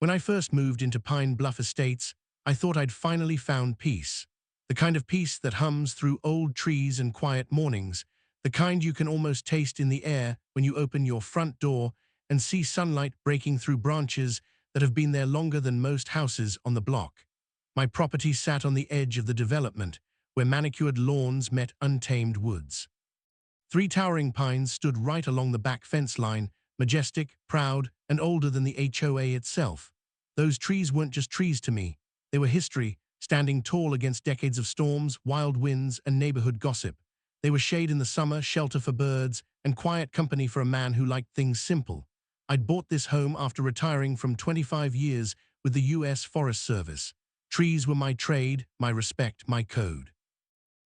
When I first moved into Pine Bluff Estates, I thought I'd finally found peace. The kind of peace that hums through old trees and quiet mornings, the kind you can almost taste in the air when you open your front door and see sunlight breaking through branches that have been there longer than most houses on the block. My property sat on the edge of the development, where manicured lawns met untamed woods. Three towering pines stood right along the back fence line, majestic, proud, and older than the HOA itself. Those trees weren't just trees to me. They were history, standing tall against decades of storms, wild winds, and neighborhood gossip. They were shade in the summer, shelter for birds, and quiet company for a man who liked things simple. I'd bought this home after retiring from 25 years with the U.S. Forest Service. Trees were my trade, my respect, my code.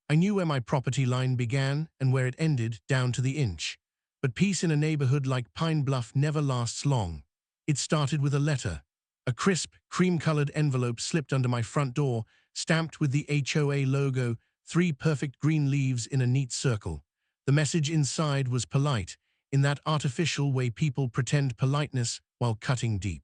I knew where my property line began and where it ended, down to the inch. But peace in a neighborhood like Pine Bluff never lasts long. It started with a letter. A crisp, cream-colored envelope slipped under my front door, stamped with the HOA logo, 3 perfect green leaves in a neat circle. The message inside was polite, in that artificial way people pretend politeness while cutting deep.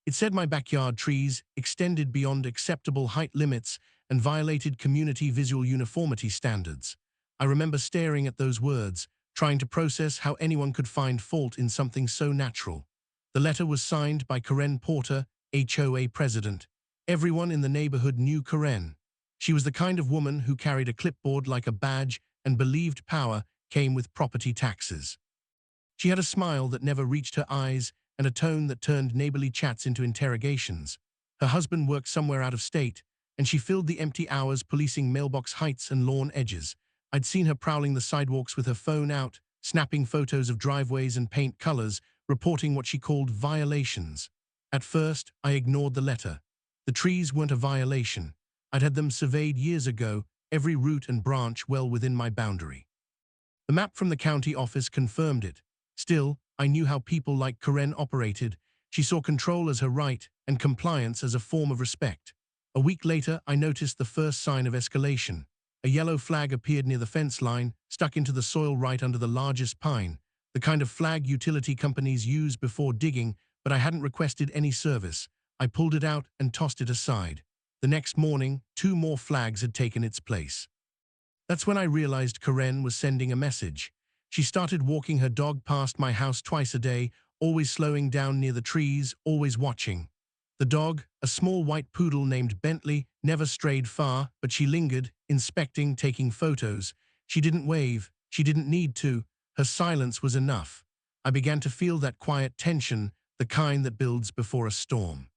It said my backyard trees extended beyond acceptable height limits and violated community visual uniformity standards. I remember staring at those words, trying to process how anyone could find fault in something so natural. The letter was signed by Karen Porter, HOA president. Everyone in the neighborhood knew Karen. She was the kind of woman who carried a clipboard like a badge and believed power came with property taxes. She had a smile that never reached her eyes and a tone that turned neighborly chats into interrogations. Her husband worked somewhere out of state, and she filled the empty hours policing mailbox heights and lawn edges. I'd seen her prowling the sidewalks with her phone out, snapping photos of driveways and paint colors, reporting what she called violations. At first, I ignored the letter. The trees weren't a violation. I'd had them surveyed years ago, every root and branch well within my boundary. The map from the county office confirmed it. Still, I knew how people like Karen operated. She saw control as her right and compliance as a form of respect. A week later, I noticed the first sign of escalation. A yellow flag appeared near the fence line, stuck into the soil right under the largest pine, the kind of flag utility companies use before digging, but I hadn't requested any service. I pulled it out and tossed it aside. The next morning, 2 more flags had taken its place. That's when I realized Karen was sending a message. She started walking her dog past my house twice a day, always slowing down near the trees, always watching. The dog, a small white poodle named Bentley, never strayed far, but she lingered, inspecting, taking photos. She didn't wave. She didn't need to. Her silence was enough. I began to feel that quiet tension, the kind that builds before a storm.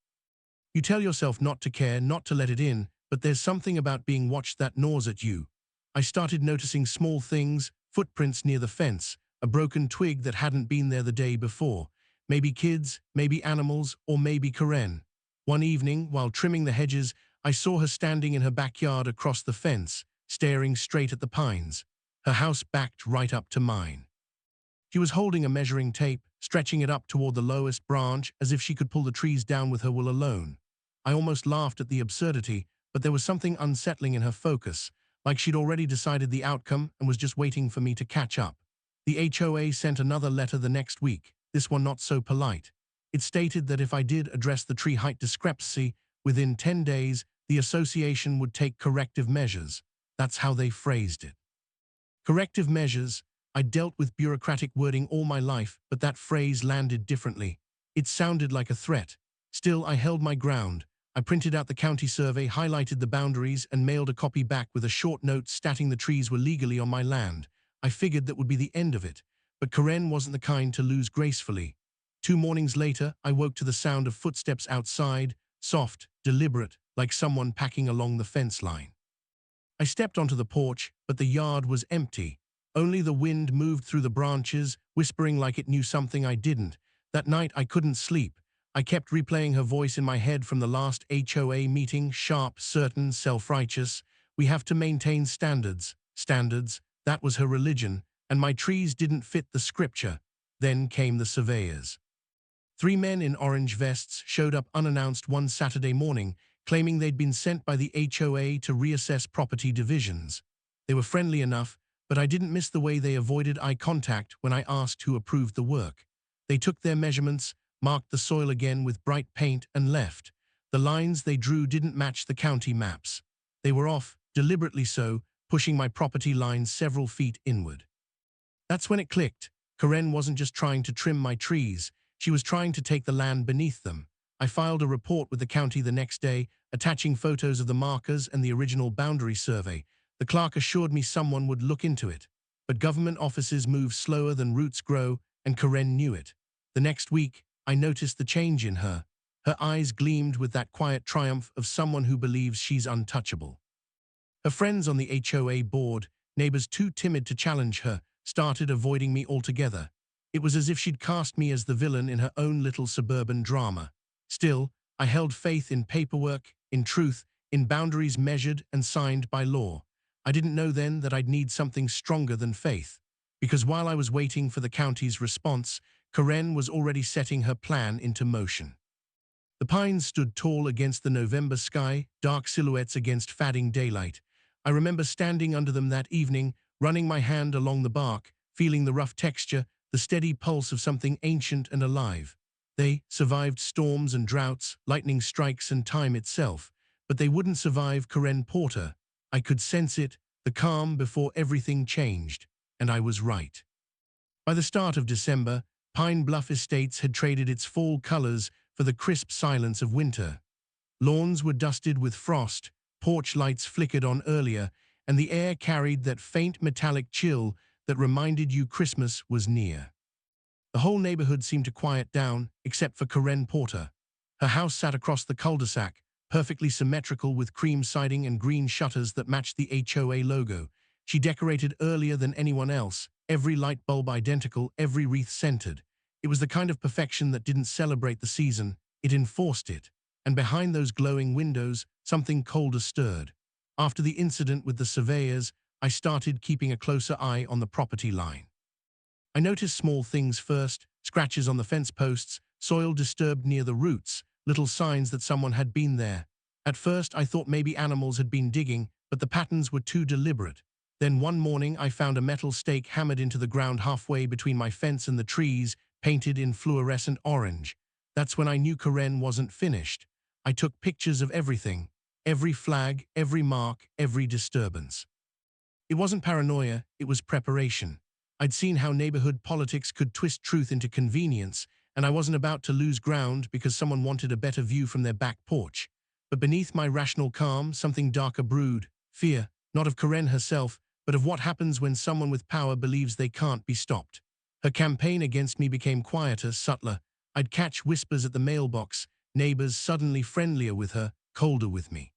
You tell yourself not to care, not to let it in, but there's something about being watched that gnaws at you. I started noticing small things, footprints near the fence, a broken twig that hadn't been there the day before. Maybe kids, maybe animals, or maybe Karen. One evening, while trimming the hedges, I saw her standing in her backyard across the fence, staring straight at the pines. Her house backed right up to mine. She was holding a measuring tape, stretching it up toward the lowest branch as if she could pull the trees down with her will alone. I almost laughed at the absurdity, but there was something unsettling in her focus, like she'd already decided the outcome and was just waiting for me to catch up. The HOA sent another letter the next week, this one not so polite. It stated that if I did address the tree height discrepancy, within 10 days, the association would take corrective measures. That's how they phrased it. Corrective measures. I'd dealt with bureaucratic wording all my life, but that phrase landed differently. It sounded like a threat. Still, I held my ground. I printed out the county survey, highlighted the boundaries, and mailed a copy back with a short note stating the trees were legally on my land. I figured that would be the end of it, but Karen wasn't the kind to lose gracefully. 2 mornings later, I woke to the sound of footsteps outside, soft, deliberate, like someone packing along the fence line. I stepped onto the porch, but the yard was empty. Only the wind moved through the branches, whispering like it knew something I didn't. That night, I couldn't sleep. I kept replaying her voice in my head from the last HOA meeting, sharp, certain, self-righteous. We have to maintain standards. Standards, that was her religion, and my trees didn't fit the scripture. Then came the surveyors. 3 men in orange vests showed up unannounced one Saturday morning, claiming they'd been sent by the HOA to reassess property divisions. They were friendly enough, but I didn't miss the way they avoided eye contact when I asked who approved the work. They took their measurements, marked the soil again with bright paint, and left. The lines they drew didn't match the county maps. They were off, deliberately so, pushing my property lines several feet inward. That's when it clicked. Karen wasn't just trying to trim my trees, she was trying to take the land beneath them. I filed a report with the county the next day, attaching photos of the markers and the original boundary survey. The clerk assured me someone would look into it. But government offices move slower than roots grow, and Karen knew it. The next week, I noticed the change in her. Her eyes gleamed with that quiet triumph of someone who believes she's untouchable. Her friends on the HOA board, neighbors too timid to challenge her, started avoiding me altogether. It was as if she'd cast me as the villain in her own little suburban drama. Still, I held faith in paperwork, in truth, in boundaries measured and signed by law. I didn't know then that I'd need something stronger than faith. Because while I was waiting for the county's response, Karen was already setting her plan into motion. The pines stood tall against the November sky, dark silhouettes against fading daylight. I remember standing under them that evening, running my hand along the bark, feeling the rough texture, the steady pulse of something ancient and alive. They survived storms and droughts, lightning strikes and time itself, but they wouldn't survive Karen Porter. I could sense it, the calm before everything changed, and I was right. By the start of December, Pine Bluff Estates had traded its fall colors for the crisp silence of winter. Lawns were dusted with frost, porch lights flickered on earlier, and the air carried that faint metallic chill that reminded you Christmas was near. The whole neighborhood seemed to quiet down, except for Karen Porter. Her house sat across the cul-de-sac, perfectly symmetrical with cream siding and green shutters that matched the HOA logo. She decorated earlier than anyone else, every light bulb identical, every wreath scented. It was the kind of perfection that didn't celebrate the season, it enforced it. And behind those glowing windows, something colder stirred. After the incident with the surveyors, I started keeping a closer eye on the property line. I noticed small things first, scratches on the fence posts, soil disturbed near the roots, little signs that someone had been there. At first, I thought maybe animals had been digging, but the patterns were too deliberate. Then one morning, I found a metal stake hammered into the ground halfway between my fence and the trees, painted in fluorescent orange. That's when I knew Karen wasn't finished. I took pictures of everything, every flag, every mark, every disturbance. It wasn't paranoia, it was preparation. I'd seen how neighborhood politics could twist truth into convenience, and I wasn't about to lose ground because someone wanted a better view from their back porch. But beneath my rational calm, something darker brewed, fear, not of Karen herself, but of what happens when someone with power believes they can't be stopped. Her campaign against me became quieter, subtler. I'd catch whispers at the mailbox, neighbors suddenly friendlier with her, colder with me.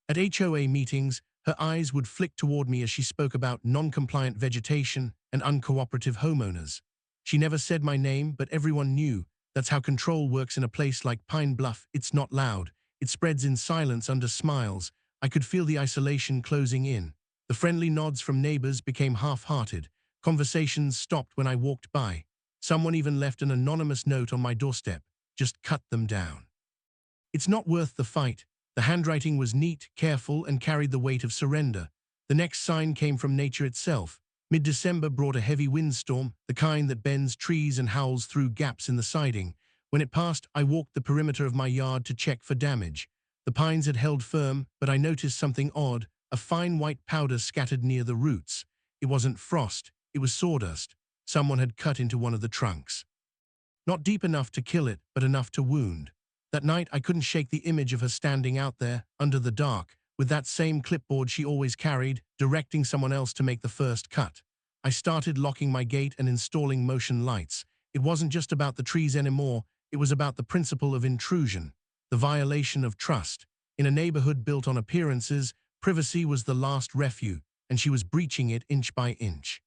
At HOA meetings, her eyes would flick toward me as she spoke about non-compliant vegetation and uncooperative homeowners. She never said my name, but everyone knew. That's how control works in a place like Pine Bluff. It's not loud. It spreads in silence under smiles. I could feel the isolation closing in. The friendly nods from neighbors became half-hearted. Conversations stopped when I walked by. Someone even left an anonymous note on my doorstep. Just cut them down. It's not worth the fight. The handwriting was neat, careful, and carried the weight of surrender. The next sign came from nature itself. Mid-December brought a heavy windstorm, the kind that bends trees and howls through gaps in the siding. When it passed, I walked the perimeter of my yard to check for damage. The pines had held firm, but I noticed something odd, a fine white powder scattered near the roots. It wasn't frost, it was sawdust. Someone had cut into one of the trunks. Not deep enough to kill it, but enough to wound. That night, I couldn't shake the image of her standing out there, under the dark, with that same clipboard she always carried, directing someone else to make the first cut. I started locking my gate and installing motion lights. It wasn't just about the trees anymore, it was about the principle of intrusion, the violation of trust. In a neighborhood built on appearances, privacy was the last refuge, and she was breaching it inch by inch.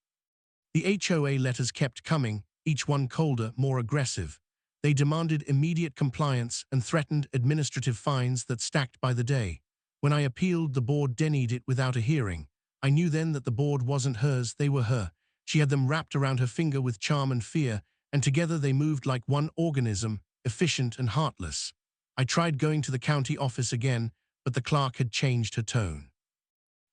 The HOA letters kept coming, each one colder, more aggressive. They demanded immediate compliance and threatened administrative fines that stacked by the day. When I appealed, the board denied it without a hearing. I knew then that the board wasn't hers, they were her. She had them wrapped around her finger with charm and fear, and together they moved like one organism, efficient and heartless. I tried going to the county office again, but the clerk had changed her tone.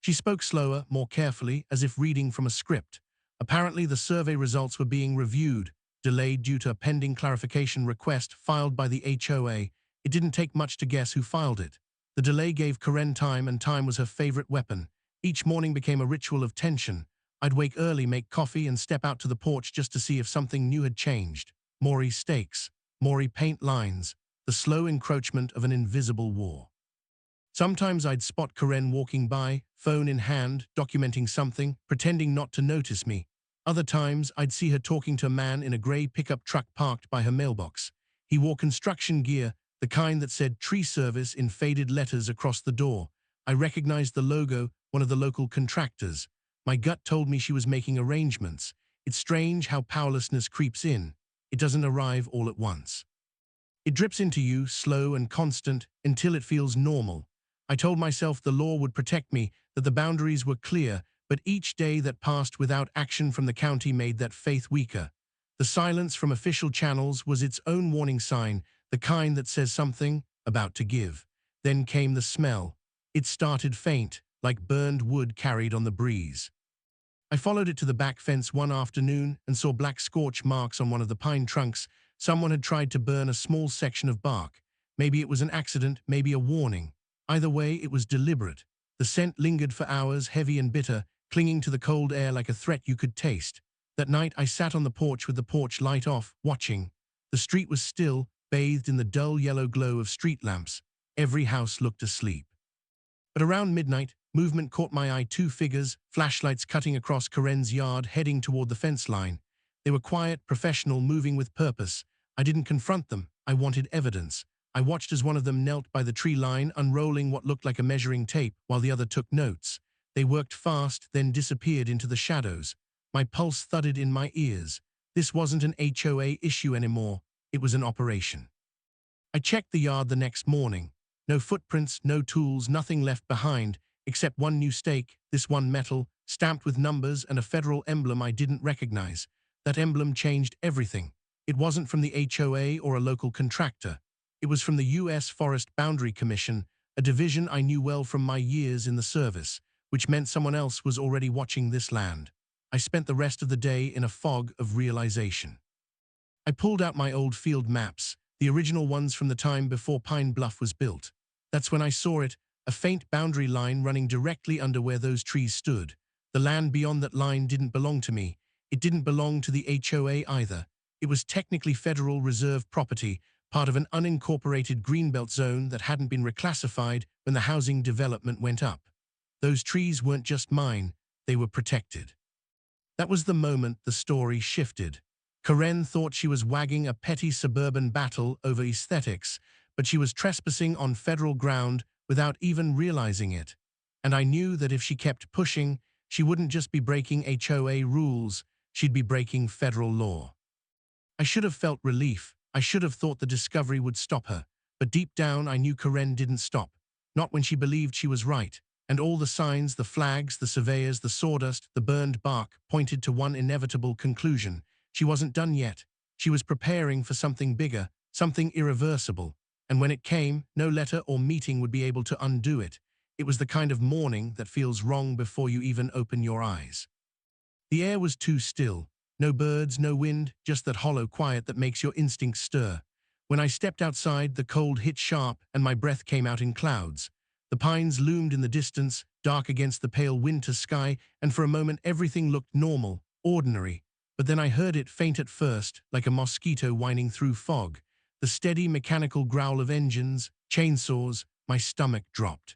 She spoke slower, more carefully, as if reading from a script. Apparently the survey results were being reviewed, delayed due to a pending clarification request filed by the HOA. It didn't take much to guess who filed it. The delay gave Karen time, and time was her favorite weapon. Each morning became a ritual of tension. I'd wake early, make coffee, and step out to the porch just to see if something new had changed. Maury stakes, Maury paint lines, the slow encroachment of an invisible war. Sometimes I'd spot Karen walking by, phone in hand, documenting something, pretending not to notice me. Other times, I'd see her talking to a man in a grey pickup truck parked by her mailbox. He wore construction gear, the kind that said tree service in faded letters across the door. I recognized the logo, one of the local contractors. My gut told me she was making arrangements. It's strange how powerlessness creeps in. It doesn't arrive all at once. It drips into you, slow and constant, until it feels normal. I told myself the law would protect me, that the boundaries were clear, but each day that passed without action from the county made that faith weaker. The silence from official channels was its own warning sign, the kind that says something about to give. Then came the smell. It started faint, like burned wood carried on the breeze. I followed it to the back fence one afternoon and saw black scorch marks on one of the pine trunks. Someone had tried to burn a small section of bark. Maybe it was an accident, maybe a warning. Either way, it was deliberate. The scent lingered for hours, heavy and bitter, clinging to the cold air like a threat you could taste. That night, I sat on the porch with the porch light off, watching. The street was still, bathed in the dull yellow glow of street lamps. Every house looked asleep. But around midnight, movement caught my eye. Two figures, flashlights cutting across Karen's yard, heading toward the fence line. They were quiet, professional, moving with purpose. I didn't confront them. I wanted evidence. I watched as one of them knelt by the tree line, unrolling what looked like a measuring tape, while the other took notes. They worked fast, then disappeared into the shadows. My pulse thudded in my ears. This wasn't an HOA issue anymore. It was an operation. I checked the yard the next morning. No footprints, no tools, nothing left behind, except one new stake, this one metal, stamped with numbers and a federal emblem I didn't recognize. That emblem changed everything. It wasn't from the HOA or a local contractor. It was from the U.S. Forest Boundary Commission, a division I knew well from my years in the service, which meant someone else was already watching this land. I spent the rest of the day in a fog of realization. I pulled out my old field maps, the original ones from the time before Pine Bluff was built. That's when I saw it, a faint boundary line running directly under where those trees stood. The land beyond that line didn't belong to me. It didn't belong to the HOA either. It was technically Federal Reserve property, part of an unincorporated greenbelt zone that hadn't been reclassified when the housing development went up. Those trees weren't just mine, they were protected. That was the moment the story shifted. Karen thought she was wagging a petty suburban battle over aesthetics, but she was trespassing on federal ground without even realizing it. And I knew that if she kept pushing, she wouldn't just be breaking HOA rules, she'd be breaking federal law. I should have felt relief. I should have thought the discovery would stop her. But deep down, I knew Karen didn't stop. Not when she believed she was right. And all the signs, the flags, the surveyors, the sawdust, the burned bark, pointed to one inevitable conclusion. She wasn't done yet. She was preparing for something bigger, something irreversible. And when it came, no letter or meeting would be able to undo it. It was the kind of morning that feels wrong before you even open your eyes. The air was too still. No birds, no wind, just that hollow quiet that makes your instincts stir. When I stepped outside, the cold hit sharp and my breath came out in clouds. The pines loomed in the distance, dark against the pale winter sky, and for a moment everything looked normal, ordinary. But then I heard it, faint at first, like a mosquito whining through fog. The steady mechanical growl of engines, chainsaws. My stomach dropped.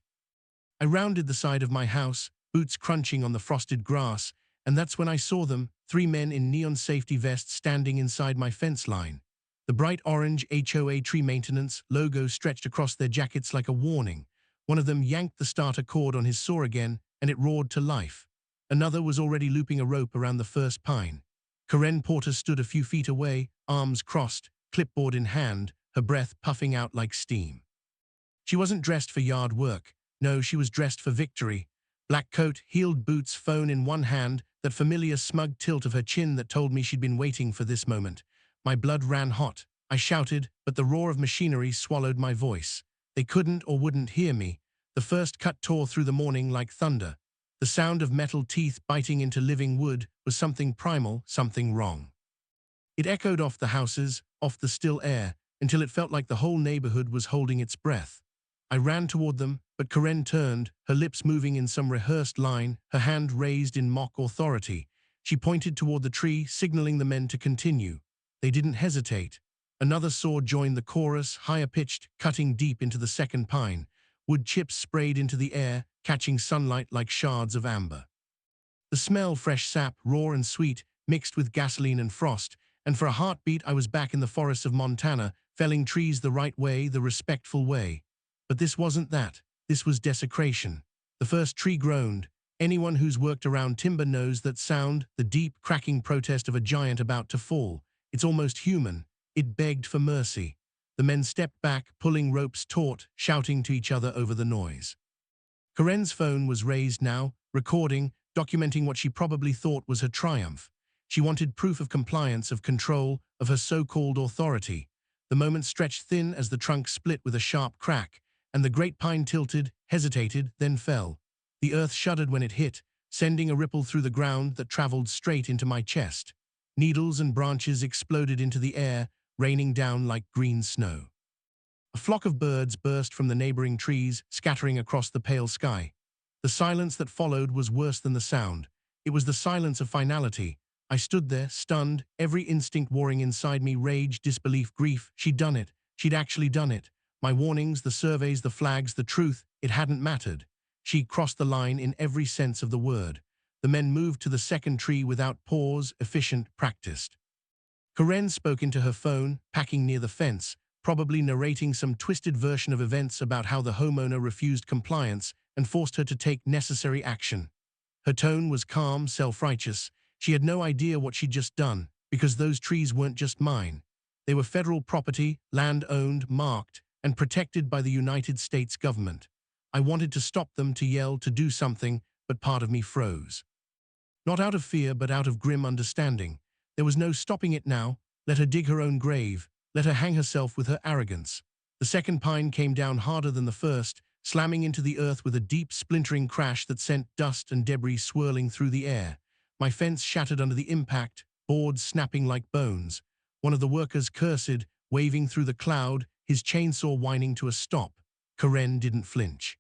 I rounded the side of my house, boots crunching on the frosted grass, and that's when I saw them, 3 men in neon safety vests standing inside my fence line. The bright orange HOA tree maintenance logo stretched across their jackets like a warning. One of them yanked the starter cord on his saw again, and it roared to life. Another was already looping a rope around the first pine. Karen Porter stood a few feet away, arms crossed, clipboard in hand, her breath puffing out like steam. She wasn't dressed for yard work. No, she was dressed for victory. Black coat, heeled boots, phone in one hand, that familiar smug tilt of her chin that told me she'd been waiting for this moment. My blood ran hot. I shouted, but the roar of machinery swallowed my voice. They couldn't or wouldn't hear me. The first cut tore through the morning like thunder. The sound of metal teeth biting into living wood was something primal, something wrong. It echoed off the houses, off the still air, until it felt like the whole neighborhood was holding its breath. I ran toward them, but Karen turned, her lips moving in some rehearsed line, her hand raised in mock authority. She pointed toward the tree, signaling the men to continue. They didn't hesitate. Another saw joined the chorus, higher pitched, cutting deep into the second pine. Wood chips sprayed into the air, catching sunlight like shards of amber. The smell, fresh sap, raw and sweet, mixed with gasoline and frost, and for a heartbeat I was back in the forests of Montana, felling trees the right way, the respectful way. But this wasn't that. This was desecration. The first tree groaned. Anyone who's worked around timber knows that sound, the deep, cracking protest of a giant about to fall. It's almost human. It begged for mercy. The men stepped back, pulling ropes taut, shouting to each other over the noise. Karen's phone was raised now, recording, documenting what she probably thought was her triumph. She wanted proof of compliance, of control, of her so-called authority. The moment stretched thin as the trunk split with a sharp crack, and the great pine tilted, hesitated, then fell. The earth shuddered when it hit, sending a ripple through the ground that traveled straight into my chest. Needles and branches exploded into the air, raining down like green snow. A flock of birds burst from the neighboring trees, scattering across the pale sky. The silence that followed was worse than the sound. It was the silence of finality. I stood there, stunned, every instinct warring inside me, rage, disbelief, grief. She'd done it. She'd actually done it. My warnings, the surveys, the flags, the truth, it hadn't mattered. She crossed the line in every sense of the word. The men moved to the second tree without pause, efficient, practiced. Karen spoke into her phone, packing near the fence, probably narrating some twisted version of events about how the homeowner refused compliance and forced her to take necessary action. Her tone was calm, self-righteous. She had no idea what she'd just done, because those trees weren't just mine. They were federal property, land-owned, marked, and protected by the United States government. I wanted to stop them, to yell, to do something, but part of me froze. Not out of fear, but out of grim understanding. There was no stopping it now. Let her dig her own grave. Let her hang herself with her arrogance. The second pine came down harder than the first, slamming into the earth with a deep, splintering crash that sent dust and debris swirling through the air. My fence shattered under the impact, boards snapping like bones. One of the workers cursed, waving through the cloud, his chainsaw whining to a stop. Karen didn't flinch.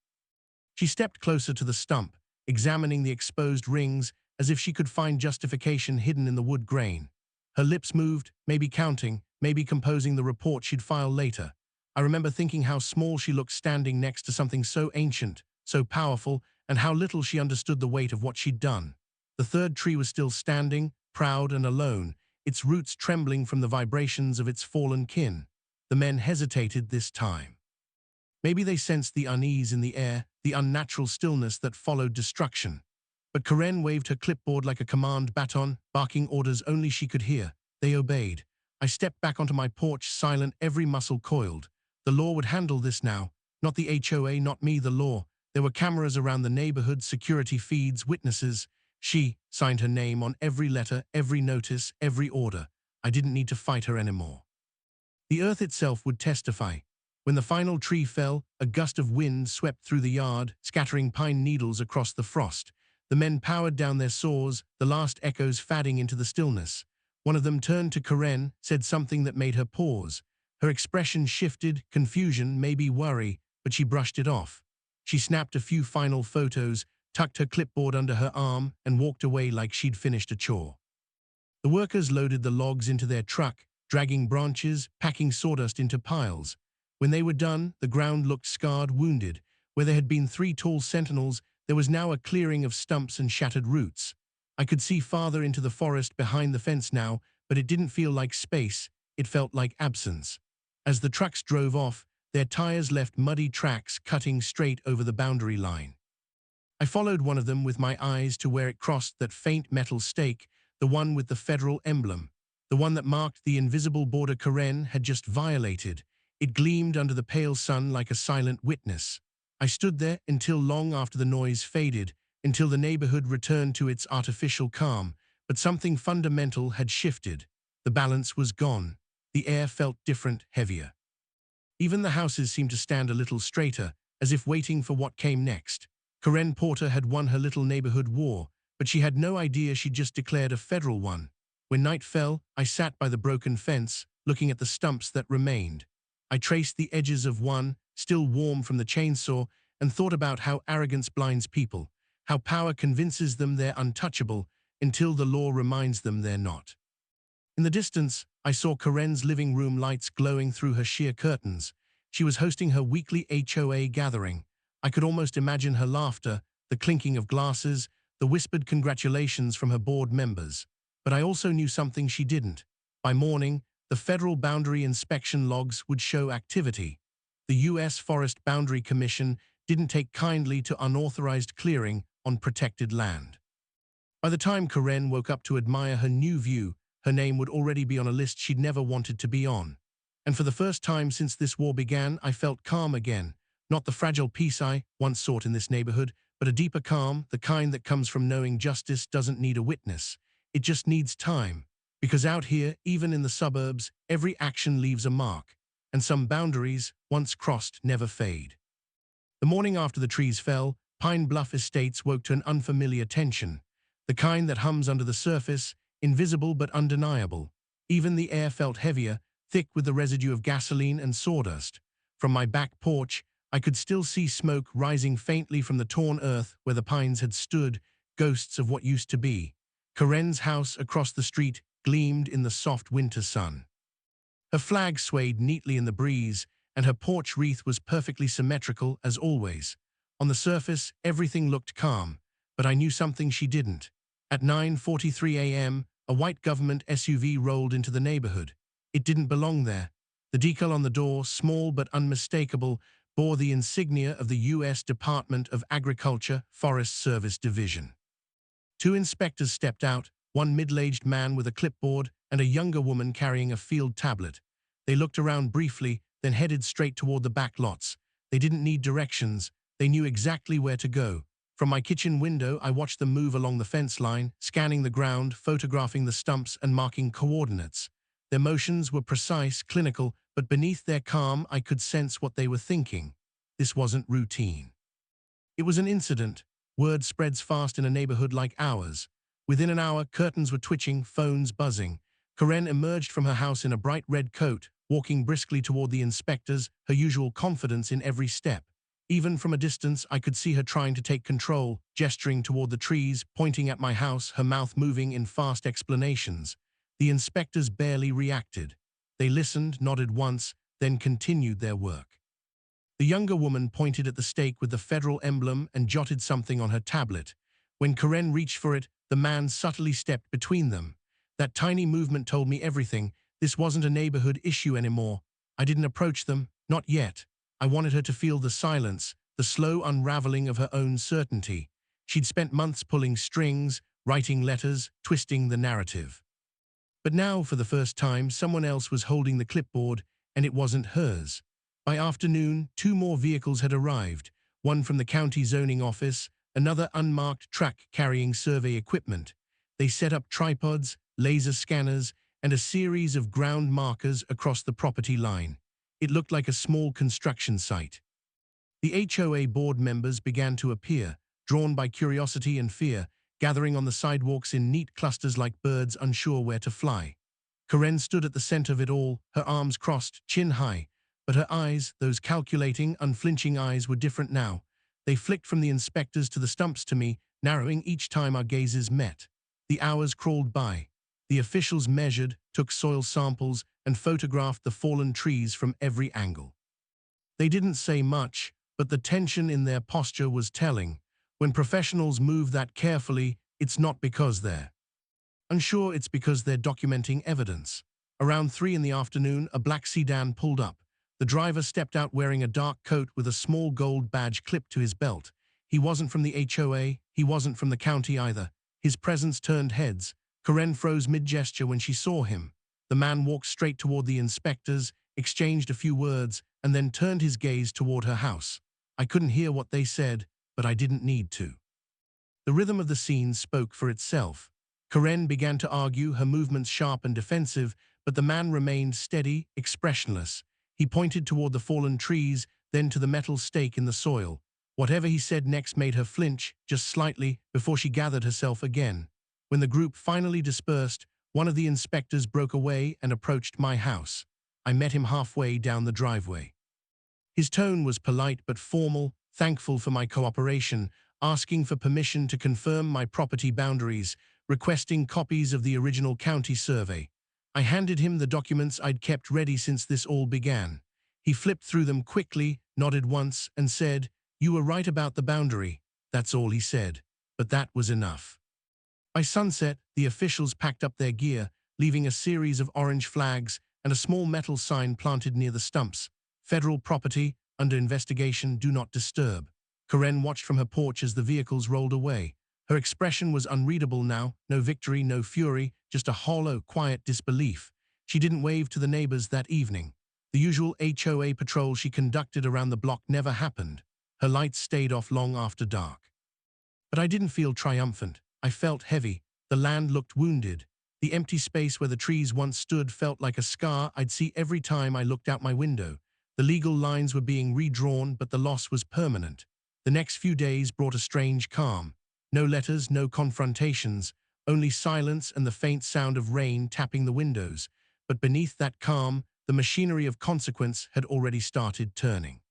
She stepped closer to the stump, examining the exposed rings as if she could find justification hidden in the wood grain. Her lips moved, maybe counting, maybe composing the report she'd file later. I remember thinking how small she looked standing next to something so ancient, so powerful, and how little she understood the weight of what she'd done. The third tree was still standing, proud and alone, its roots trembling from the vibrations of its fallen kin. The men hesitated this time. Maybe they sensed the unease in the air, the unnatural stillness that followed destruction. But Karen waved her clipboard like a command baton, barking orders only she could hear. They obeyed. I stepped back onto my porch, silent, every muscle coiled. The law would handle this now. Not the HOA, not me, the law. There were cameras around the neighborhood, security feeds, witnesses. She signed her name on every letter, every notice, every order. I didn't need to fight her anymore. The earth itself would testify. When the final tree fell, a gust of wind swept through the yard, scattering pine needles across the frost. The men powered down their saws, the last echoes fading into the stillness. One of them turned to Karen, said something that made her pause. Her expression shifted, confusion, maybe worry, but she brushed it off. She snapped a few final photos, tucked her clipboard under her arm, and walked away like she'd finished a chore. The workers loaded the logs into their truck, dragging branches, packing sawdust into piles. When they were done, the ground looked scarred, wounded. Where there had been 3 tall sentinels, there was now a clearing of stumps and shattered roots. I could see farther into the forest behind the fence now, but it didn't feel like space, it felt like absence. As the trucks drove off, their tires left muddy tracks cutting straight over the boundary line. I followed one of them with my eyes to where it crossed that faint metal stake, the one with the federal emblem, the one that marked the invisible border Karen had just violated. It gleamed under the pale sun like a silent witness. I stood there until long after the noise faded, until the neighborhood returned to its artificial calm, but something fundamental had shifted. The balance was gone. The air felt different, heavier. Even the houses seemed to stand a little straighter, as if waiting for what came next. Karen Porter had won her little neighborhood war, but she had no idea she'd just declared a federal one. When night fell, I sat by the broken fence, looking at the stumps that remained. I traced the edges of one, still warm from the chainsaw, and thought about how arrogance blinds people, how power convinces them they're untouchable until the law reminds them they're not. In the distance, I saw Karen's living room lights glowing through her sheer curtains. She was hosting her weekly HOA gathering. I could almost imagine her laughter, the clinking of glasses, the whispered congratulations from her board members. But I also knew something she didn't. By morning, the federal boundary inspection logs would show activity. The U.S. Forest Boundary Commission didn't take kindly to unauthorized clearing on protected land. By the time Karen woke up to admire her new view, her name would already be on a list she'd never wanted to be on. And for the first time since this war began, I felt calm again. Not the fragile peace I once sought in this neighborhood, but a deeper calm, the kind that comes from knowing justice doesn't need a witness. It just needs time. Because out here, even in the suburbs, every action leaves a mark. And some boundaries, once crossed, never fade. The morning after the trees fell, Pine Bluff Estates woke to an unfamiliar tension. The kind that hums under the surface, invisible but undeniable. Even the air felt heavier, thick with the residue of gasoline and sawdust. From my back porch, I could still see smoke rising faintly from the torn earth where the pines had stood, ghosts of what used to be. Karen's house across the street gleamed in the soft winter sun. Her flag swayed neatly in the breeze, and her porch wreath was perfectly symmetrical as always. On the surface, everything looked calm, but I knew something she didn't. At 9:43 a.m., a white government SUV rolled into the neighborhood. It didn't belong there. The decal on the door, small but unmistakable, bore the insignia of the U.S. Department of Agriculture Forest Service Division. Two inspectors stepped out, one middle-aged man with a clipboard and a younger woman carrying a field tablet. They looked around briefly, then headed straight toward the back lots. They didn't need directions. They knew exactly where to go. From my kitchen window, I watched them move along the fence line, scanning the ground, photographing the stumps, and marking coordinates. Their motions were precise, clinical, but beneath their calm, I could sense what they were thinking. This wasn't routine. It was an incident. Word spreads fast in a neighborhood like ours. Within an hour, curtains were twitching, phones buzzing. Karen emerged from her house in a bright red coat, walking briskly toward the inspectors, her usual confidence in every step. Even from a distance, I could see her trying to take control, gesturing toward the trees, pointing at my house, her mouth moving in fast explanations. The inspectors barely reacted. They listened, nodded once, then continued their work. The younger woman pointed at the stake with the federal emblem and jotted something on her tablet. When Karen reached for it, the man subtly stepped between them. That tiny movement told me everything. This wasn't a neighborhood issue anymore. I didn't approach them, not yet. I wanted her to feel the silence, the slow unraveling of her own certainty. She'd spent months pulling strings, writing letters, twisting the narrative. But now, for the first time, someone else was holding the clipboard, and it wasn't hers. By afternoon, two more vehicles had arrived, one from the county zoning office, another unmarked truck carrying survey equipment. They set up tripods, laser scanners, and a series of ground markers across the property line. It looked like a small construction site. The HOA board members began to appear, drawn by curiosity and fear, gathering on the sidewalks in neat clusters like birds unsure where to fly. Karen stood at the center of it all, her arms crossed, chin high. But her eyes, those calculating, unflinching eyes, were different now. They flicked from the inspectors to the stumps to me, narrowing each time our gazes met. The hours crawled by. The officials measured, took soil samples, and photographed the fallen trees from every angle. They didn't say much, but the tension in their posture was telling. When professionals move that carefully, it's not because they're unsure, it's because they're documenting evidence. Around 3 in the afternoon, a black sedan pulled up. The driver stepped out wearing a dark coat with a small gold badge clipped to his belt. He wasn't from the HOA, he wasn't from the county either. His presence turned heads. Karen froze mid-gesture when she saw him. The man walked straight toward the inspectors, exchanged a few words, and then turned his gaze toward her house. I couldn't hear what they said, but I didn't need to. The rhythm of the scene spoke for itself. Karen began to argue, her movements sharp and defensive, but the man remained steady, expressionless. He pointed toward the fallen trees, then to the metal stake in the soil. Whatever he said next made her flinch, just slightly, before she gathered herself again. When the group finally dispersed, One of the inspectors broke away and approached my house. I met him halfway down the driveway. His tone was polite but formal, thankful for my cooperation, asking for permission to confirm my property boundaries, requesting copies of the original county survey. I handed him the documents I'd kept ready since this all began. He flipped through them quickly, nodded once, and said, "You were right about the boundary." That's all he said. But that was enough. By sunset, the officials packed up their gear, leaving a series of orange flags and a small metal sign planted near the stumps. "Federal property, under investigation, do not disturb." Karen watched from her porch as the vehicles rolled away. Her expression was unreadable now, no victory, no fury, just a hollow, quiet disbelief. She didn't wave to the neighbors that evening. The usual HOA patrol she conducted around the block never happened. Her lights stayed off long after dark. But I didn't feel triumphant. I felt heavy. The land looked wounded. The empty space where the trees once stood felt like a scar I'd see every time I looked out my window. The legal lines were being redrawn, but the loss was permanent. The next few days brought a strange calm. No letters, no confrontations, only silence and the faint sound of rain tapping the windows. But beneath that calm, the machinery of consequence had already started turning.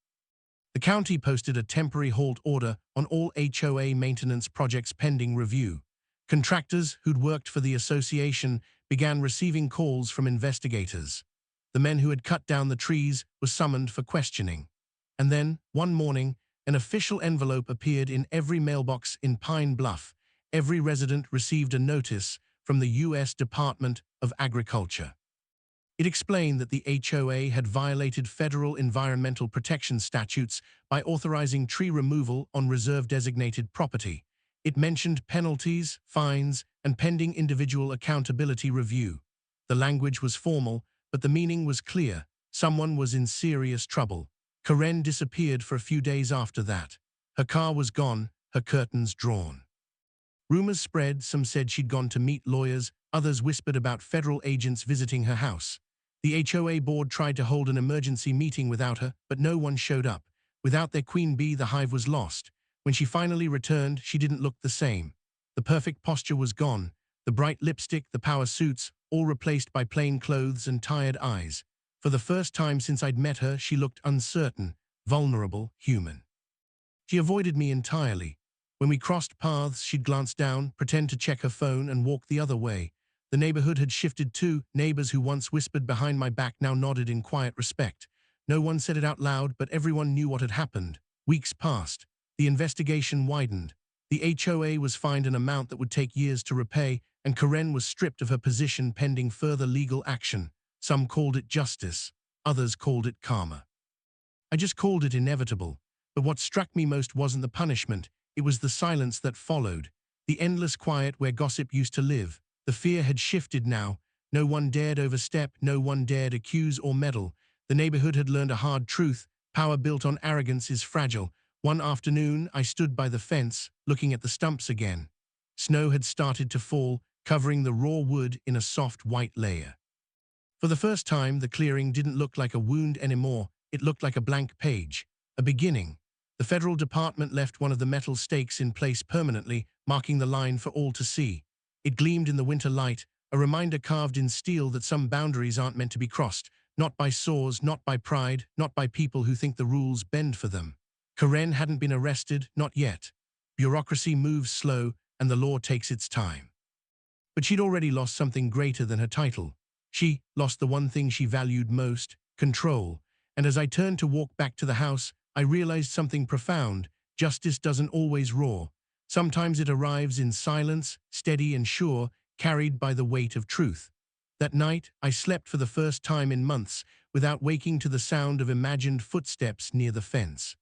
The county posted a temporary halt order on all HOA maintenance projects pending review. Contractors who'd worked for the association began receiving calls from investigators. The men who had cut down the trees were summoned for questioning. And then, one morning, an official envelope appeared in every mailbox in Pine Bluff. Every resident received a notice from the U.S. Department of Agriculture. It explained that the HOA had violated federal environmental protection statutes by authorizing tree removal on reserve-designated property. It mentioned penalties, fines, and pending individual accountability review. The language was formal, but the meaning was clear. Someone was in serious trouble. Karen disappeared for a few days after that. Her car was gone, her curtains drawn. Rumors spread. Some said she'd gone to meet lawyers, others whispered about federal agents visiting her house. The HOA board tried to hold an emergency meeting without her, but no one showed up. Without their queen bee, the hive was lost. When she finally returned, she didn't look the same. The perfect posture was gone. The bright lipstick, the power suits, all replaced by plain clothes and tired eyes. For the first time since I'd met her, she looked uncertain, vulnerable, human. She avoided me entirely. When we crossed paths, she'd glance down, pretend to check her phone, and walk the other way. The neighborhood had shifted too. Neighbors who once whispered behind my back now nodded in quiet respect. No one said it out loud, but everyone knew what had happened. Weeks passed. The investigation widened. The HOA was fined an amount that would take years to repay, and Karen was stripped of her position pending further legal action. Some called it justice. Others called it karma. I just called it inevitable. But what struck me most wasn't the punishment. It was the silence that followed. The endless quiet where gossip used to live. The fear had shifted now. No one dared overstep, no one dared accuse or meddle. The neighborhood had learned a hard truth. Power built on arrogance is fragile. One afternoon, I stood by the fence, looking at the stumps again. Snow had started to fall, covering the raw wood in a soft white layer. For the first time, the clearing didn't look like a wound anymore. It looked like a blank page, a beginning. The federal department left one of the metal stakes in place permanently, marking the line for all to see. It gleamed in the winter light, a reminder carved in steel that some boundaries aren't meant to be crossed, not by saws, not by pride, not by people who think the rules bend for them. Karen hadn't been arrested, not yet. Bureaucracy moves slow, and the law takes its time. But she'd already lost something greater than her title. She lost the one thing she valued most, control. And as I turned to walk back to the house, I realized something profound. Justice doesn't always roar. Sometimes it arrives in silence, steady and sure, carried by the weight of truth. That night, I slept for the first time in months, without waking to the sound of imagined footsteps near the fence.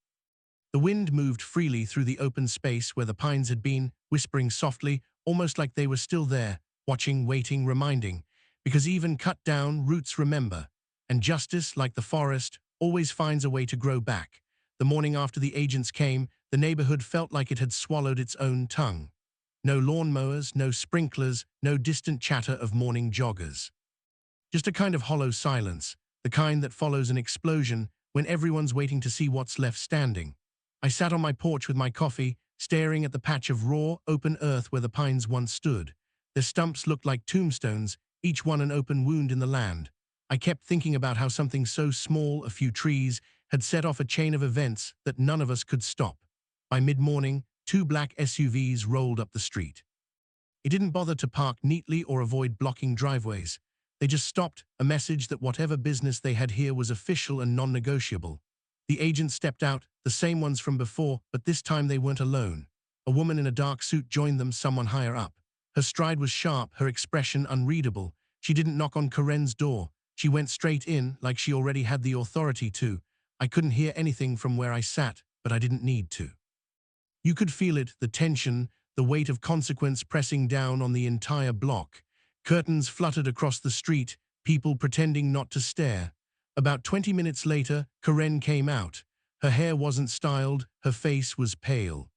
The wind moved freely through the open space where the pines had been, whispering softly, almost like they were still there, watching, waiting, reminding. Because even cut down, roots remember. And justice, like the forest, always finds a way to grow back. The morning after the agents came, the neighborhood felt like it had swallowed its own tongue. No lawnmowers, no sprinklers, no distant chatter of morning joggers. Just a kind of hollow silence, the kind that follows an explosion when everyone's waiting to see what's left standing. I sat on my porch with my coffee, staring at the patch of raw, open earth where the pines once stood. Their stumps looked like tombstones, each one an open wound in the land. I kept thinking about how something so small, a few trees, had set off a chain of events that none of us could stop. By mid-morning, two black SUVs rolled up the street. It didn't bother to park neatly or avoid blocking driveways. They just stopped, a message that whatever business they had here was official and non-negotiable. The agents stepped out, the same ones from before, but this time they weren't alone. A woman in a dark suit joined them, someone higher up. Her stride was sharp, her expression unreadable. She didn't knock on Karen's door. She went straight in, like she already had the authority to. I couldn't hear anything from where I sat, but I didn't need to. You could feel it, the tension, the weight of consequence pressing down on the entire block. Curtains fluttered across the street, people pretending not to stare. About 20 minutes later, Karen came out. Her hair wasn't styled, her face was pale.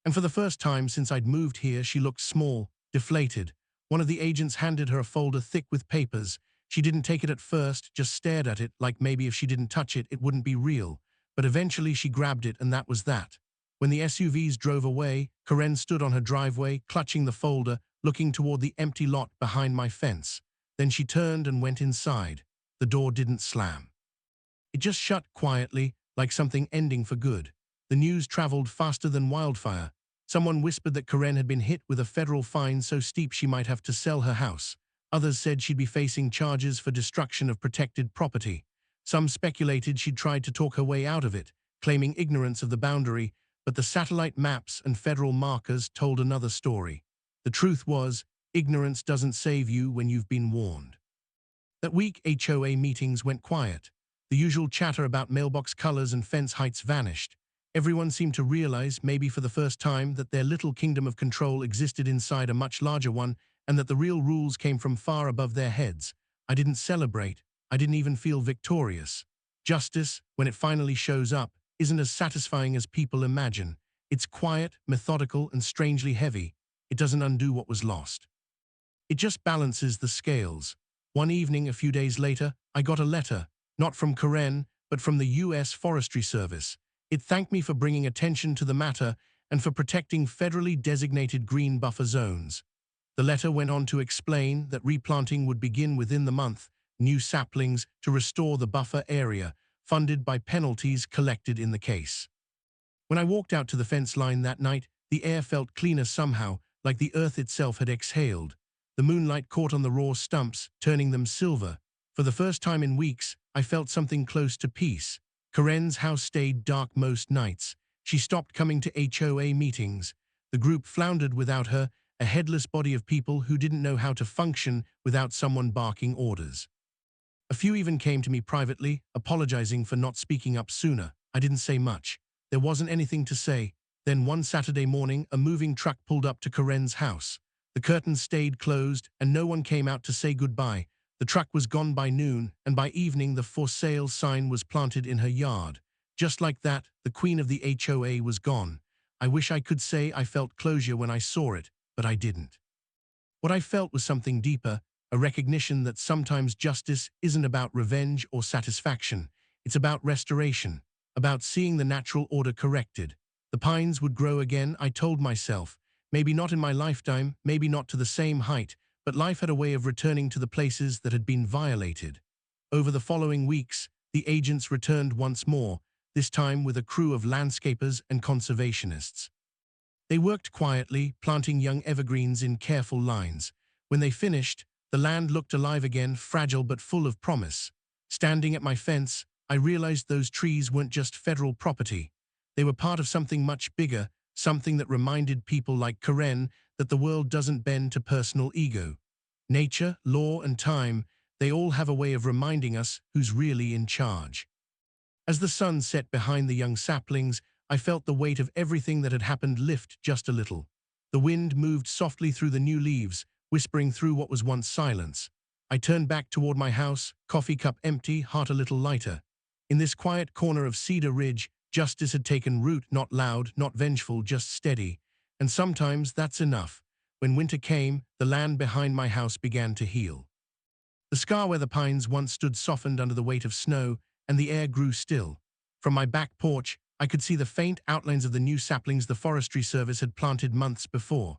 And for the first time since I'd moved here, she looked small, deflated. One of the agents handed her a folder thick with papers. She didn't take it at first, just stared at it, like maybe if she didn't touch it, it wouldn't be real. But eventually she grabbed it, and that was that. When the SUVs drove away, Karen stood on her driveway, clutching the folder, looking toward the empty lot behind my fence. Then she turned and went inside. The door didn't slam. It just shut quietly, like something ending for good. The news traveled faster than wildfire. Someone whispered that Karen had been hit with a federal fine so steep she might have to sell her house. Others said she'd be facing charges for destruction of protected property. Some speculated she'd tried to talk her way out of it, claiming ignorance of the boundary, but the satellite maps and federal markers told another story. The truth was, ignorance doesn't save you when you've been warned. That week, HOA meetings went quiet. The usual chatter about mailbox colors and fence heights vanished. Everyone seemed to realize, maybe for the first time, that their little kingdom of control existed inside a much larger one, and that the real rules came from far above their heads. I didn't celebrate. I didn't even feel victorious. Justice, when it finally shows up, isn't as satisfying as people imagine. It's quiet, methodical, and strangely heavy. It doesn't undo what was lost. It just balances the scales. One evening, a few days later, I got a letter, not from Karen, but from the U.S. Forestry Service. It thanked me for bringing attention to the matter and for protecting federally designated green buffer zones. The letter went on to explain that replanting would begin within the month, new saplings to restore the buffer area, funded by penalties collected in the case. When I walked out to the fence line that night, the air felt cleaner somehow, like the earth itself had exhaled. The moonlight caught on the raw stumps, turning them silver. For the first time in weeks, I felt something close to peace. Karen's house stayed dark most nights. She stopped coming to HOA meetings. The group floundered without her, a headless body of people who didn't know how to function without someone barking orders. A few even came to me privately, apologizing for not speaking up sooner. I didn't say much. There wasn't anything to say. Then one Saturday morning, a moving truck pulled up to Karen's house. The curtains stayed closed, and no one came out to say goodbye. The truck was gone by noon, and by evening the for sale sign was planted in her yard. Just like that, the queen of the HOA was gone. I wish I could say I felt closure when I saw it, but I didn't. What I felt was something deeper, a recognition that sometimes justice isn't about revenge or satisfaction. It's about restoration, about seeing the natural order corrected. The pines would grow again, I told myself. Maybe not in my lifetime, maybe not to the same height, but life had a way of returning to the places that had been violated. Over the following weeks, the agents returned once more, this time with a crew of landscapers and conservationists. They worked quietly, planting young evergreens in careful lines. When they finished, the land looked alive again, fragile but full of promise. Standing at my fence, I realized those trees weren't just federal property. They were part of something much bigger, something that reminded people like Karen that the world doesn't bend to personal ego. Nature, law, and time, they all have a way of reminding us who's really in charge. As the sun set behind the young saplings, I felt the weight of everything that had happened lift just a little. The wind moved softly through the new leaves, whispering through what was once silence. I turned back toward my house, coffee cup empty, heart a little lighter. In this quiet corner of Cedar Ridge, justice had taken root, not loud, not vengeful, just steady. And sometimes that's enough. When winter came, the land behind my house began to heal. The scar where the pines once stood softened under the weight of snow, and the air grew still. From my back porch, I could see the faint outlines of the new saplings the Forestry Service had planted months before.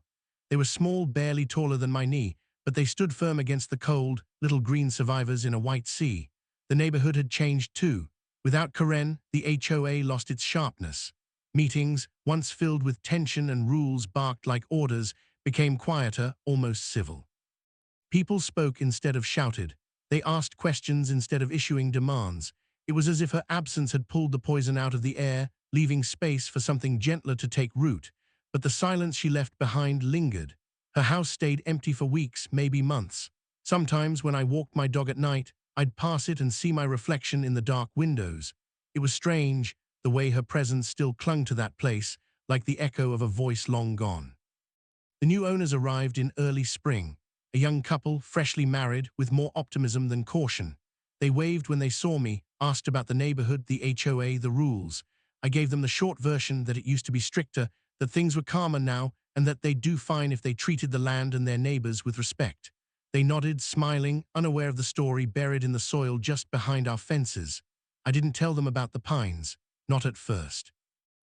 They were small, barely taller than my knee, but they stood firm against the cold, little green survivors in a white sea. The neighborhood had changed too. Without Karen, the HOA lost its sharpness. Meetings, once filled with tension and rules barked like orders, became quieter, almost civil. People spoke instead of shouted. They asked questions instead of issuing demands. It was as if her absence had pulled the poison out of the air, leaving space for something gentler to take root. But the silence she left behind lingered. Her house stayed empty for weeks, maybe months. Sometimes when I walked my dog at night, I'd pass it and see my reflection in the dark windows. It was strange, the way her presence still clung to that place, like the echo of a voice long gone. The new owners arrived in early spring, a young couple, freshly married, with more optimism than caution. They waved when they saw me, asked about the neighborhood, the HOA, the rules. I gave them the short version that it used to be stricter, that things were calmer now, and that they'd do fine if they treated the land and their neighbors with respect. They nodded, smiling, unaware of the story buried in the soil just behind our fences. I didn't tell them about the pines, not at first.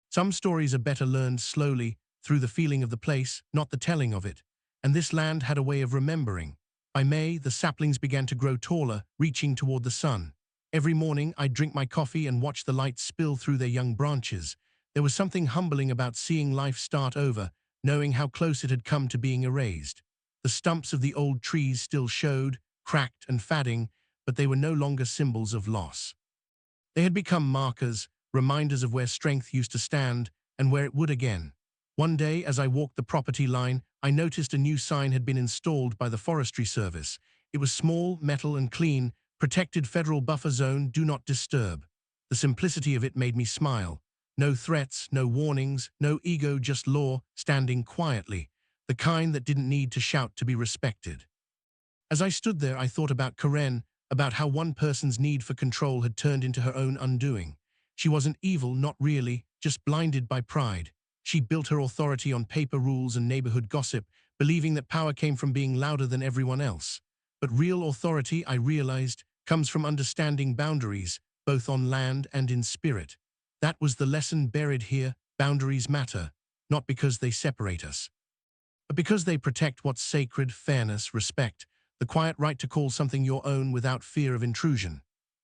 Some stories are better learned slowly, through the feeling of the place, not the telling of it. And this land had a way of remembering. By May, the saplings began to grow taller, reaching toward the sun. Every morning, I'd drink my coffee and watch the light spill through their young branches. There was something humbling about seeing life start over, knowing how close it had come to being erased. The stumps of the old trees still showed, cracked and fading, but they were no longer symbols of loss. They had become markers, reminders of where strength used to stand and where it would again. One day, as I walked the property line, I noticed a new sign had been installed by the Forestry Service. It was small, metal and clean, protected federal buffer zone, do not disturb. The simplicity of it made me smile. No threats, no warnings, no ego, just law, standing quietly, the kind that didn't need to shout to be respected. As I stood there, I thought about Karen, about how one person's need for control had turned into her own undoing. She wasn't evil, not really, just blinded by pride. She built her authority on paper rules and neighborhood gossip, believing that power came from being louder than everyone else. But real authority, I realized, comes from understanding boundaries, both on land and in spirit. That was the lesson buried here. Boundaries matter, not because they separate us, but because they protect what's sacred: fairness, respect, the quiet right to call something your own without fear of intrusion.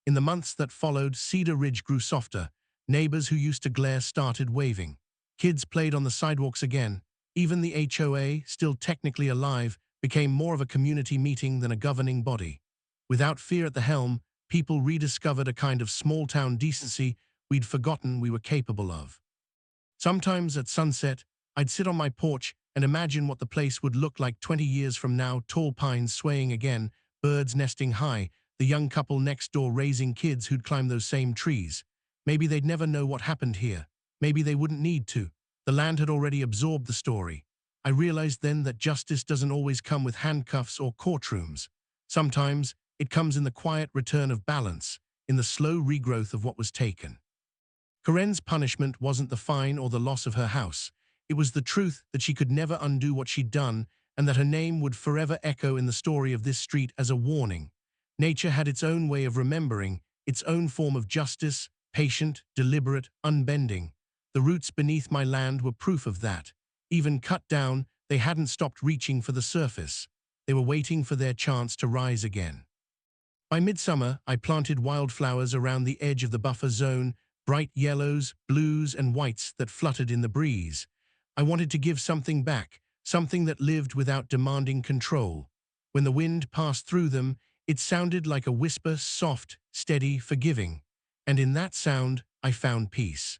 In the months that followed, Cedar Ridge grew softer. Neighbors who used to glare started waving. Kids played on the sidewalks again. Even the HOA, still technically alive, became more of a community meeting than a governing body. Without fear at the helm, people rediscovered a kind of small-town decency we'd forgotten we were capable of. Sometimes at sunset, I'd sit on my porch and imagine what the place would look like 20 years from now: tall pines swaying again, birds nesting high, the young couple next door raising kids who'd climb those same trees. Maybe they'd never know what happened here. Maybe they wouldn't need to. The land had already absorbed the story. I realized then that justice doesn't always come with handcuffs or courtrooms. Sometimes it comes in the quiet return of balance, in the slow regrowth of what was taken. Karen's punishment wasn't the fine or the loss of her house. It was the truth that she could never undo what she'd done, and that her name would forever echo in the story of this street as a warning. Nature had its own way of remembering, its own form of justice, patient, deliberate, unbending. The roots beneath my land were proof of that. Even cut down, they hadn't stopped reaching for the surface. They were waiting for their chance to rise again. By midsummer, I planted wildflowers around the edge of the buffer zone, bright yellows, blues, and whites that fluttered in the breeze. I wanted to give something back, something that lived without demanding control. When the wind passed through them, it sounded like a whisper, soft, steady, forgiving. And in that sound, I found peace.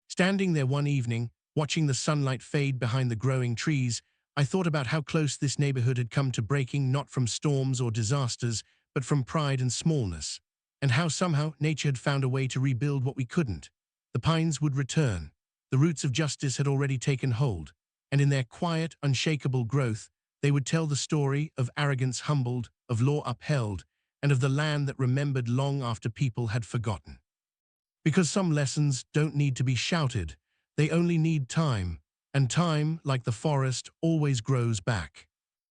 Standing there one evening, watching the sunlight fade behind the growing trees, I thought about how close this neighborhood had come to breaking, not from storms or disasters, but from pride and smallness, and how somehow nature had found a way to rebuild what we couldn't. The pines would return. The roots of justice had already taken hold, and in their quiet, unshakable growth, they would tell the story of arrogance humbled, of law upheld, and of the land that remembered long after people had forgotten. Because some lessons don't need to be shouted, they only need time, and time, like the forest, always grows back.